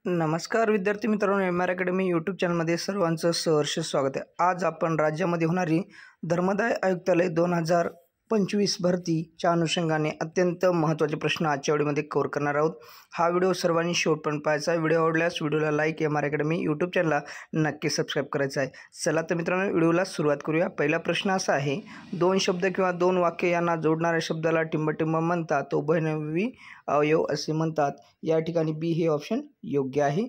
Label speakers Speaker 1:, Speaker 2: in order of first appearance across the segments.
Speaker 1: नमस्कार विद्यार्थी मित्रांनो, MR अकॅडमी यूट्यूब चॅनलमध्ये सर्वांचं सहर्ष स्वागत आहे। आज आपण राज्यामध्ये होणारी धर्मदाय आयुक्तालय 2025 भरतीच्या अनुषंगाने अत्यंत महत्त्वाचे प्रश्न आजच्या व्हिडिओमध्ये कव्हर करणार आहोत। हा व्हिडिओ सर्वांनी शेवटपर्यंत पाहायचा आहे। व्हिडिओ आवडल्यास व्हिडिओला लाईक, MR अकॅडमी यूट्यूब चॅनलला नक्की सबस्क्राईब करायचं आहे। चला तर मित्रांनो, व्हिडिओला सुरुवात करूया। पहिला प्रश्न असा आहे, दोन शब्द किंवा दोन वाक्य यांना जोडणाऱ्या शब्दाला टिंबटिंब म्हणतात, तो उभयनामी अवयव असे म्हणतात। या ठिकाणी बी हे ऑप्शन योग्य आहे।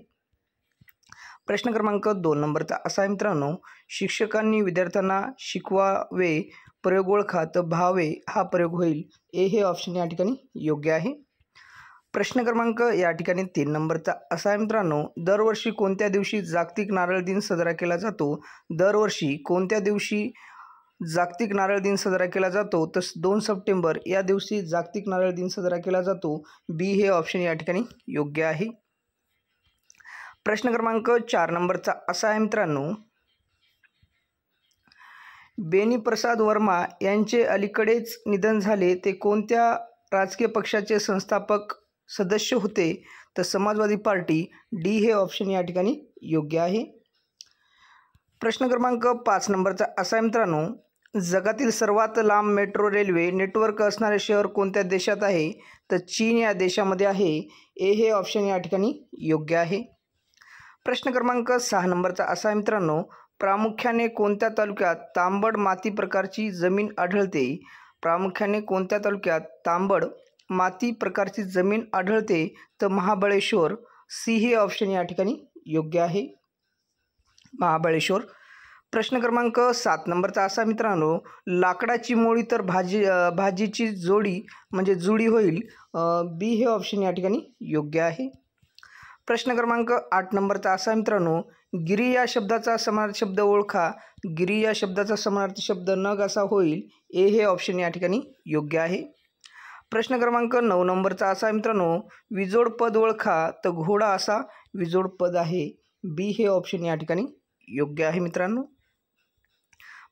Speaker 1: प्रश्न क्रमांक 2 नंबरचा असा आहे मित्रांनो, शिक्षकांनी विद्यार्थ्यांना शिकवावे, प्रयोग ओळखा तर भावे हा प्रयोग होईल। ए हे ऑप्शन या ठिकाणी योग्य आहे। प्रश्न क्रमांक या ठिकाणी 3 नंबरचा असा आहे मित्रांनो, दरवर्षी कोणत्या दिवशी जागतिक नारळ दिन साजरा केला जातो? दरवर्षी कोणत्या दिवशी जागतिक नारळ दिन साजरा केला जातो? तर 2 सप्टेंबर या दिवशी जागतिक नारळ दिन साजरा केला जातो। बी हे ऑप्शन या ठिकाणी योग्य आहे। प्रश्न क्रमांक 4 नंबरचा असा आहे मित्रांनो, बेनीप्रसाद वर्मा यांचे अलीकडेच निधन झाले, ते कोणत्या राजकीय पक्षाचे संस्थापक सदस्य होते? तर समाजवादी पार्टी। डी हे ऑप्शन या ठिकाणी योग्य आहे। प्रश्न क्रमांक 5 नंबरचा असा आहे मित्रांनो, जगातील सर्वात लांब मेट्रो रेल्वे नेटवर्क असणारे शहर कोणत्या देशात आहे? तर चीन या देशामध्ये आहे। ए हे ऑप्शन या ठिकाणी योग्य आहे। प्रश्न क्रमांक 6 नंबरचा असा आहे मित्रांनो, प्रामुख्याने कोणत्या तालुक्यात तांबड माती प्रकारची जमीन आढळते? प्रामुख्याने कोणत्या तालुक्यात तांबड माती प्रकारची जमीन आढळते? तर महाबळेश्वर। सी हे ऑप्शन या ठिकाणी योग्य आहे, महाबळेश्वर। प्रश्न क्रमांक 7 नंबरचा असा मित्रांनो, लाकडाची मोळी तर भाजीची जोडी म्हणजे जुडी होईल। बी हे ऑप्शन या ठिकाणी योग्य आहे। प्रश्न क्रमांक 8 नंबरचा असा मित्रांनो, गिरी या शब्दाचा समानार्थी शब्द ओळखा। गिरी या शब्दाचा समानार्थी शब्द नग असा होईल। ए हे ऑप्शन या ठिकाणी योग्य आहे। प्रश्न क्रमांक 9 नंबरचा असा मित्रांनो, विजोड पद ओळखा तर घोडा असा विजोड पद आहे। बी हे ऑप्शन या ठिकाणी योग्य आहे मित्रांनो।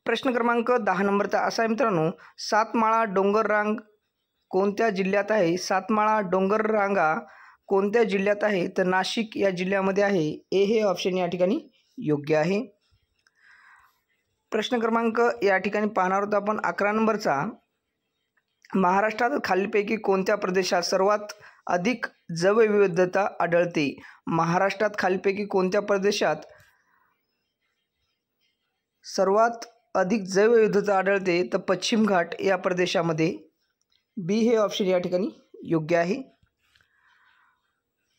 Speaker 1: प्रश्न क्रमांक 10 नंबरचा असा मित्रांनो, सातमाळा डोंगररांग कोणत्या जिल्ह्यात आहे? सातमाळा डोंगररांगा कोणत्या जिल्ह्यात आहे? तर नाशिक या जिल्ह्यामध्ये आहे। ए हे ऑप्शन या ठिकाणी योग्य आहे। प्रश्न क्रमांक या ठिकाणी पाहणार आहोत आपण 11 नंबरचा, महाराष्ट्रात खालीलपैकी कोणत्या प्रदेशात सर्वात अधिक जैवविविधता आढळते? महाराष्ट्रात खालीलपैकी कोणत्या प्रदेशात सर्वात अधिक जैवविविधता आढळते? तर पश्चिम घाट या प्रदेशामध्ये। बी हे ऑप्शन या ठिकाणी योग्य आहे।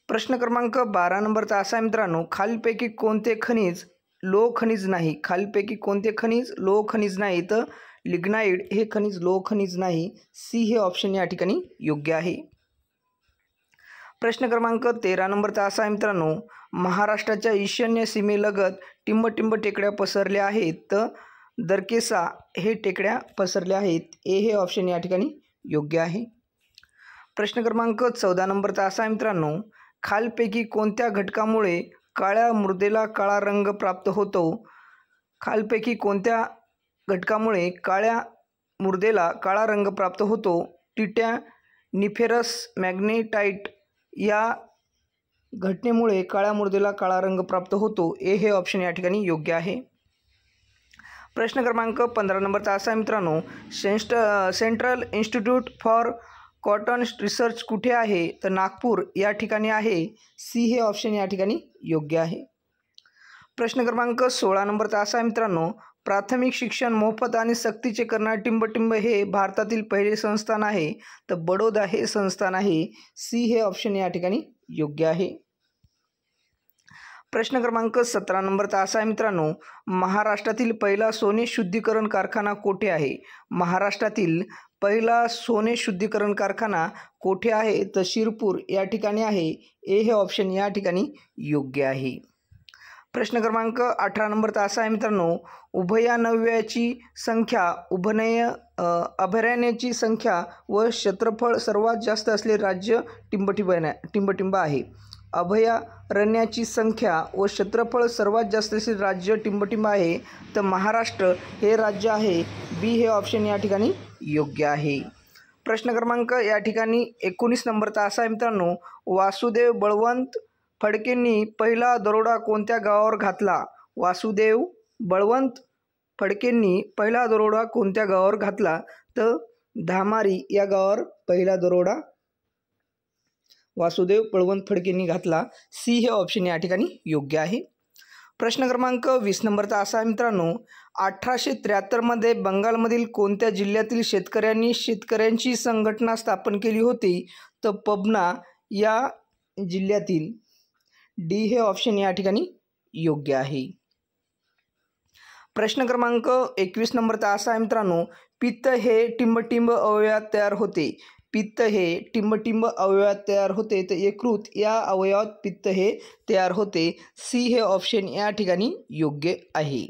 Speaker 1: प्रश्न क्रमांक 12 नंबरचा असा आहे मित्रांनो, खालीलपैकी कोणते खनिज लोह खनिज नाही? खालीलपैकी कोणते खनिज लोह खनिज नाही? तर लिग्नाइट हे खनिज लोह खनिज नाही। सी हे ऑप्शन या ठिकाणी योग्य आहे। प्रश्न क्रमांक 13 नंबरचा असा आहे मित्रांनो, महाराष्ट्राच्या ईशान्य सीमेलगत टिंबटिंब टेकड्या पसरल्या आहेत, तर दरकेसा हे टेकड्या पसरल्या आहेत। ए हे ऑप्शन या ठिकाणी योग्य आहे। प्रश्न क्रमांक 14 नंबरचा असा आहे मित्रांनो, खालीलपैकी कोणत्या घटकामुळे काळ्या मृदेला काळा रंग प्राप्त होतो? खालीलपैकी कोणत्या घटकामुळे काळ्या मृदेला काळा रंग प्राप्त होतो? टिटॅनिफेरस मॅग्नेटाइट या घटनेमुळे काळ्या मृदेला काळा रंग प्राप्त होतो। ए हे ऑप्शन या ठिकाणी योग्य आहे। प्रश्न क्रमांक 15 नंबरचा असा आहे मित्रांनो, central institute for cotton research कुठे आहे? तर नागपूर या ठिकाणी आहे। सी हे ऑप्शन या ठिकाणी योग्य आहे। प्रश्न क्रमांक 16 नंबरचा असा आहे मित्रांनो, प्राथमिक शिक्षण मोफत आणि सक्तीचे करणारे टिंबटिंब हे भारतातील पहिले संस्थान आहे, तर बडोदा हे संस्थान आहे। सी हे ऑप्शन या ठिकाणी योग्य आहे। प्रश्न क्रमांक 17 नंबरचा असा आहे मित्रांनो, महाराष्ट्रातील पहिला सोने शुद्धीकरण कारखाना कोठे आहे? महाराष्ट्रातील पहिला सोने शुद्धीकरण कारखाना कोठे आहे? तर शिरपूर या ठिकाणी आहे। ए हे ऑप्शन या ठिकाणी योग्य आहे। प्रश्न क्रमांक 18 नंबरचा असा आहे मित्रांनो, उभयनाव्याची संख्या अभयारण्याची संख्या व क्षेत्रफळ सर्वात जास्त असलेले राज्य टिंबटिंब आहे। अभयारण्याची संख्या व क्षेत्रफळ सर्वात जास्त असलेले राज्य टिंबटिंब आहे, तर महाराष्ट्र हे राज्य आहे। बी हे ऑप्शन या ठिकाणी योग्य आहे। प्रश्न क्रमांक या ठिकाणी 19 नंबरचा असा आहे मित्रांनो, वासुदेव बळवंत फडकेंनी पहिला दरोडा कोणत्या गावावर घातला? वासुदेव. बळवंत फडकेंनी पहिला दरोडा कोणत्या गावावर घातला? तर धामारी या गावावर पहिला दरोडा वासुदेव बळवंत फडकेंनी घातला. सी हे ऑप्शन या ठिकाणी योग्य आहे. प्रश्न क्रमांक 20 नंबरचा असा आहे मित्रांनो, 1873 मध्ये बंगालमधील कोणत्या जिल्ह्यातील शेतकऱ्यांनी शेतकऱ्यांची संघटना स्थापन केली होती? तर पबना या जिल्ह्यातील. डी हे ऑप्शन या ठिकाणी योग्य आहे. प्रश्न क्रमांक 21 नंबरचा असा आहे मित्रांनो, पित्त हे टिंबटिंब अवयवात तयार होते. पित्त हे टिंबटिंब अवयवात तयार होते, तर यकृत या अवयवात पित्त हे तयार होते. सी हे ऑप्शन या ठिकाणी योग्य आहे.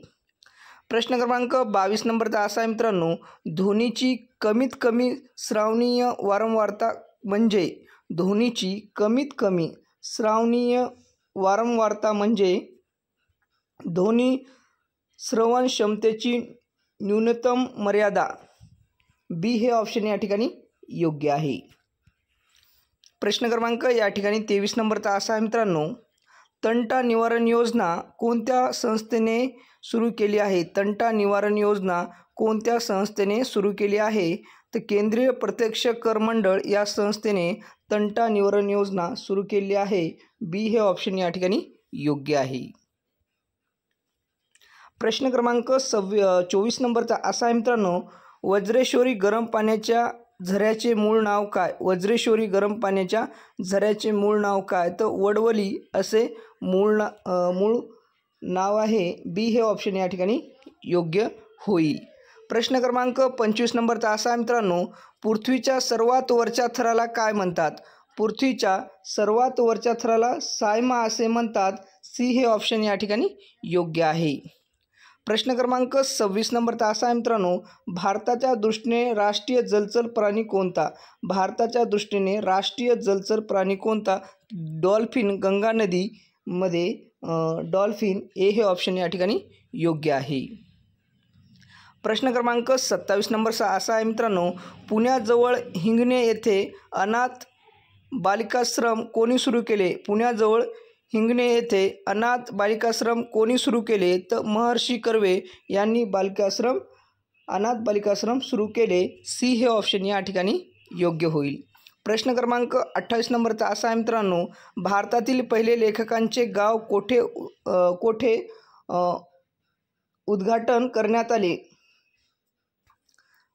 Speaker 1: प्रश्न क्रमांक 22 नंबरचा असा आहे मित्रांनो, ध्वनीची कमीत कमी श्रावणीय वारंवारता म्हणजे? ध्वनीची कमीत कमी श्रावणीय वारंवारता म्हणजे ध्वनी श्रवण क्षमतेची न्यूनतम मर्यादा. बी हे ऑप्शन या ठिकाणी योग्य आहे. प्रश्न क्रमांक या ठिकाणी 23 नंबरचा असा आहे मित्रांनो, तंटा निवारण योजना कोणत्या संस्थेने सुरू केली आहे? तंटा निवारण योजना कोणत्या संस्थेने सुरू केली आहे? तर केंद्रीय प्रत्यक्ष कर मंडळ या संस्थेने तंटा निवारण योजना सुरू केली आहे. बी हे ऑप्शन या ठिकाणी योग्य आहे. प्रश्न क्रमांक 24 नंबरचा असा आहे मित्रांनो, वज्रेश्वरी गरम पाण्याच्या झऱ्याचे मूळ नाव काय? वज्रेश्वरी गरम पाण्याच्या झऱ्याचे मूळ नाव काय? तर वडवली असे मूळ नाव आहे. बी हे ऑप्शन या ठिकाणी योग्य होईल. प्रश्न क्रमांक 25 नंबरचा असा आहे मित्रांनो, पृथ्वीच्या सर्वात वरच्या थराला काय म्हणतात? पृथ्वीच्या सर्वात वरच्या थराला सायमा असे म्हणतात. सी हे ऑप्शन या ठिकाणी योग्य आहे. प्रश्न क्रमांक 26 नंबरचा असा आहे मित्रांनो, भारताच्या दृष्टीने राष्ट्रीय जलचर प्राणी कोणता? भारताच्या दृष्टीने राष्ट्रीय जलचर प्राणी कोणता? डॉल्फिन. गंगा नदीमध्ये डॉल्फिन. ए हे ऑप्शन या ठिकाणी योग्य आहे. प्रश्न क्रमांक 27 नंबरचा असा आहे मित्रांनो, पुण्याजवळ हिंगणे येथे अनाथ बालिकाश्रम कोणी सुरू केले? पुण्याजवळ हिंगणे येथे अनाथ बालिकाश्रम कोणी सुरू केले? तर महर्षी कर्वे यांनी अनाथ बालिकाश्रम सुरू केले. सी हे ऑप्शन या ठिकाणी योग्य होईल. प्रश्न क्रमांक 28 नंबरचा असा आहे मित्रांनो, भारतातील पहिले लेखकांचे गाव कोठे उद्घाटन करण्यात आले?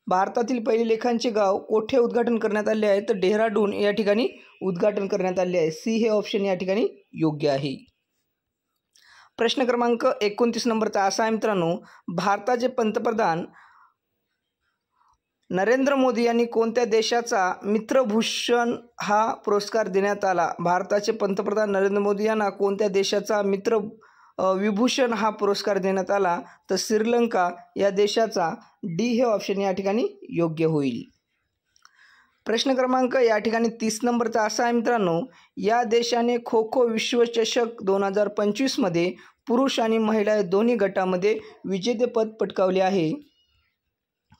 Speaker 1: भारतातील पहिले लेखांचे गाव कोठे उद्घाटन करण्यात आले आहे? तर डेहराडून या ठिकाणी उद्घाटन करण्यात आले आहे. सी हे ऑप्शन या ठिकाणी योग्य आहे. प्रश्न क्रमांक 29 नंबरचा असा आहे मित्रांनो, भारताचे पंतप्रधान नरेंद्र मोदी यांनी कोणत्या देशाचा मित्रभूषण हा पुरस्कार देण्यात आला? भारताचे पंतप्रधान नरेंद्र मोदी यांना कोणत्या देशाचा विभूषण हा पुरस्कार देण्यात आला? तर श्रीलंका या देशाचा. डी हे ऑप्शन या ठिकाणी योग्य होईल. प्रश्न क्रमांक या ठिकाणी 30 नंबरचा असा आहे मित्रांनो, या देशाने खो खो विश्वचषक 2025 मध्ये पुरुष आणि महिला दोन्ही गटामध्ये विजेतेपद पटकावले आहे.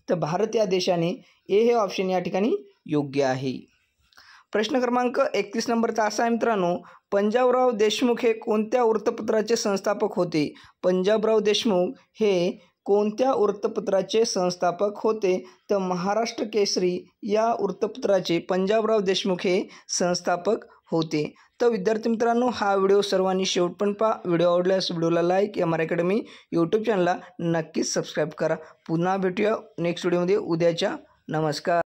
Speaker 1: तर भारत या देशाने. ए हे ऑप्शन या ठिकाणी योग्य आहे. प्रश्न क्रमांक 31 नंबरचा असा आहे मित्रांनो, पंजाबराव देशमुख हे कोणत्या वृत्तपत्राचे संस्थापक होते? पंजाबराव देशमुख हे कोणत्या वृत्तपत्राचे संस्थापक होते? तर महाराष्ट्र केसरी या वृत्तपत्राचे पंजाबराव देशमुख हे संस्थापक होते. तर विद्यार्थी मित्रांनो, हा व्हिडिओ सर्वांनी शेवटपर्यंत पहा. व्हिडिओ आवडल्यास व्हिडिओला like, M R academy YouTube चॅनलला नक्कीच सबस्क्राईब करा. पुन्हा भेटूया नेक्स्ट व्हिडिओमध्ये उद्याच्या. नमस्कार.